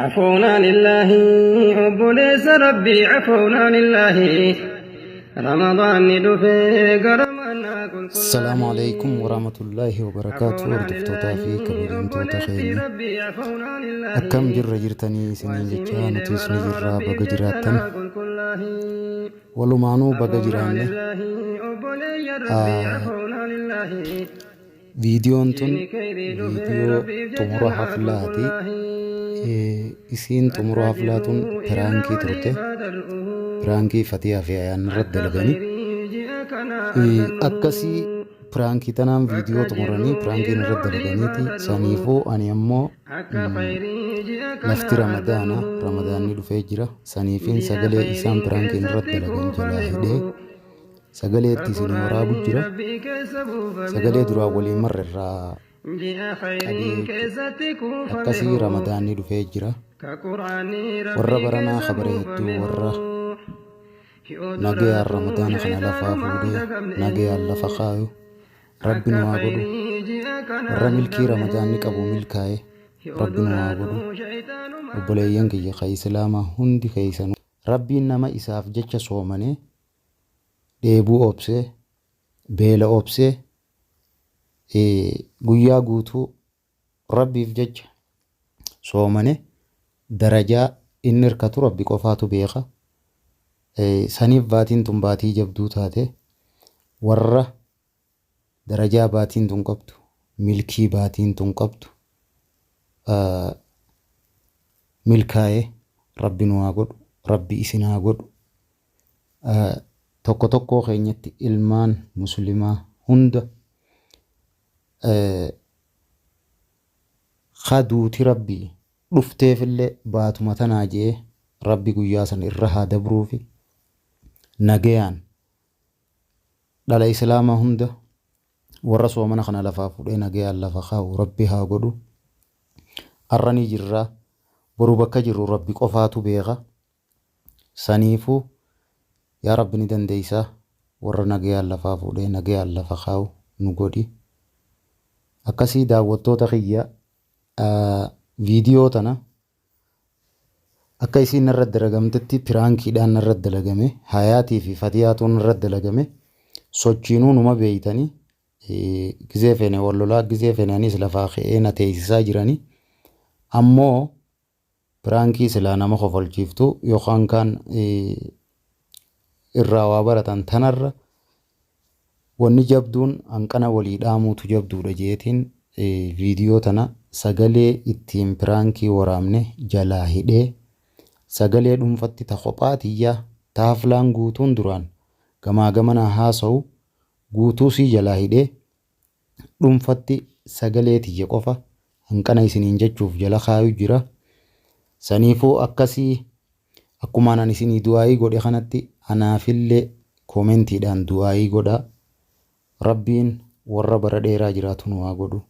عفونا لله أبليس ربي عفونا لله رمضان ندفي قرمنا كل السلام عليكم ورحمة الله وبركاته. عفونا وردفتوتا في لله كبجمتوتا أبليس خيني ربي عفونا لله أكم جر جرتني سنين جتشا واسمين نتيس مرة نجرا ربي بقى جراتن كيسنا كل كله ولمانو بقى عفونا جرانه. لله أبليس ربي عفونا لله فيديو انتون جيني كيري دفي فيديو ربي تمر ججنا كل حفلاتي كله isiin xumura haflaatun فاتجهوا إلى pirankii الولي turte. فادرؤوه Pirankii fatiyaa fi ayaan irratti حتى dalaganii خيري جاءكنا أرسله akkasii pirankii tanaan viidiyoo xumuranii فاتجهوا pirankiin إلى irratti الولي dalaganiiti. فادرؤوه Saniifuu ani ammoo حتى خيري lafti جاءكنا ramadaana أرسله ramadaanni dhufee jira. Saniifiin جاء sagalee isaan خيري pirankiin irratti كيستي dalagan jalaa hidhee كوفمه sagalee itti isin waraabu كقراني jira. ربي كيسبوا فمه Sagalee duraa waliin marre irraa جاء qabee خيري jechuudha. كيستي Akkasii كوفمه ramadaanni dhufee jira. كقراني Warra ربي baranaa kabare كيسبوا hedduu فمه warra nagayaan يودراتو ramadaana kana lafaa شيطان ما fuudhee انتقمني nagayaan lafa kaayu rabbi nu حتى haa godhu. خيري جاءكنا Warra milkii أرسله ramadaanni qabu milkaa'e rabbi nu haa godhu. يودراتو شيطان ما Obboleeyyan kiyya ka islaamaa hundi keessanuu rabbiin nama isaaf jecha soomane dheebuu obsee beela obsee guyyaa guutuu rabbiif jecha soomane darajaa inni hirkatu rabbi qofaatu beeka. Saniif baatiin tun baatii jabduu taate warra darajaa baatiin tun qabdu milkii baatiin tun qabdu milkaa'ee rabbi nu haa godhu. Rabbi isin haa godhu. Tokko tokkoo keenyatti ilmaan muslimaa hunda haduuti rabbii dhufteefillee baatuma tanaa jee rabbi guyyaa san irra haa dabruufi nagayaan dhala islaamaa hunda warra soomana kana lafaa fuudhee nagayaan lafa kaa'u rabbi haa godhu. Arranii jirraa boru bakka jirru rabbi qofaatu beeka. Saniifuu yaa rabbi ni dandeeysaa warra nagayaan lafaa fuudhee nagayaan lafa kaa'u nu godhi. Akkasii daawwattoota kiyya viidiyoo tana akka isiin irratti dalagamtetti piraankiidhaan irratti dalagame hayaatii fi fatiyaatuun irratti dalagame sochiinuu numa beeytanii gizee feene wallolaa gizee feenanis lafaa ka'ee na teessisaa jiranii ammoo piraankii silaa nama kofalchiiftu yookaan kan irraa waa baratan tanarra wanni jabduun hanqana walii dhaamuutu jabduudha jeetiin viidiyoo tana sagalee ittiin piraankii waraabne jalaa hidhee sagalee dhuunfatti ta kophaatiyyaa ta haflaan guutuun duraan gamaa gamanaa haasa'u guutuu sii jalaa hidhee dhuunfatti sagalee tiyya qofa hanqana isiniin jechuuf jala kaayu jira. Saniifuu akkasii akkumaan ani isinii du'aayii godhe kanatti anaafillee koomentiidhaan du'aayii godhaa. Rabbiin warra bara dheeraa jiraatu nu haa godhu.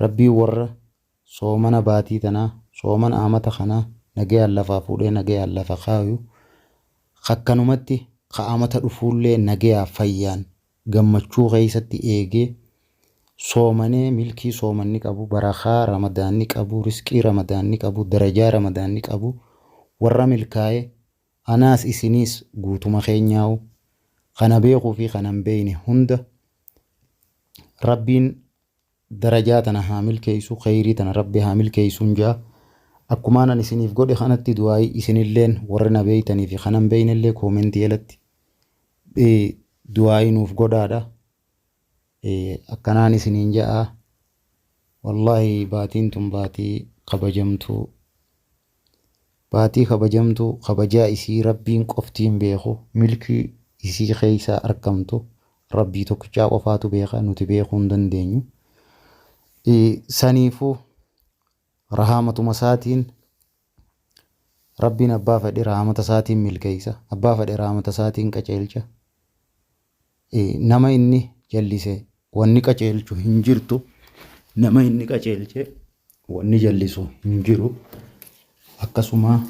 Rabbiin warra soomana baatii tanaa soomana amata kanaa nagayaan lafaa fuudhee nagayaan lafa kaayu akkanumatti ka'amata dhufuullee nagayaa fayyaan gammachuu keessatti eegee soomanee milkii soomanni qabu barakaa ramadaanni qabu riskii ramadaanni qabu darajaa ramadaanni qabu warra milkaa'e anaas isiniis guutuma keenyaa'u kana beekuu fi kanan beeyne hunda rabbiin darajaa tana haa milkeessu khayrii tana rabbi haa milkeessuun jaa akkumaan an isiniif godhe kanatti du'aayii isinilleen warri na beeytanii fi kanan beeynellee koomentii jalatti du'aayii nuuf godhaadha. Akkanaan isiniin ja'a wallaahi baatiin tun baatii kabajamtuu kabajaa isii rabbiin qoftiin beeku milkii isii keessaa argamtu rabbii tokkichaa qofaatu beeka nuti beekuu hin dandeenyu. Saniifuu rahaamatuma isaatiin rabbiin abbaa fedhe rahamata isaatiin milkeessa abbaa fedhe rahamata isaatiin qaceelcha. Nama inni jallise wanni qaceelchu hin jirtu nama inni qaceelche wanni jallisu hin jiru. Akkasuma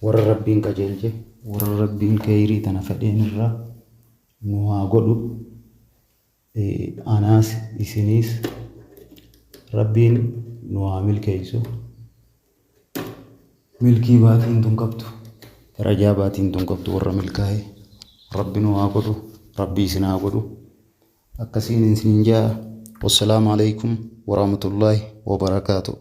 warra rabbiin qaceelche warra rabbiin khayrii tana fedheen irraa nu haa godhu. Anaas isiniis rabbiin nu haa milkeessu. milkii baatiin tun qabdu darajaa baatiin tun qabdu warra milkaa'e rabbi nu haa godhu rabbi isin haa godhu akkasiin isiniin jaa. Wassalaamu alaikum warahmatullaahi wabarakaatuh.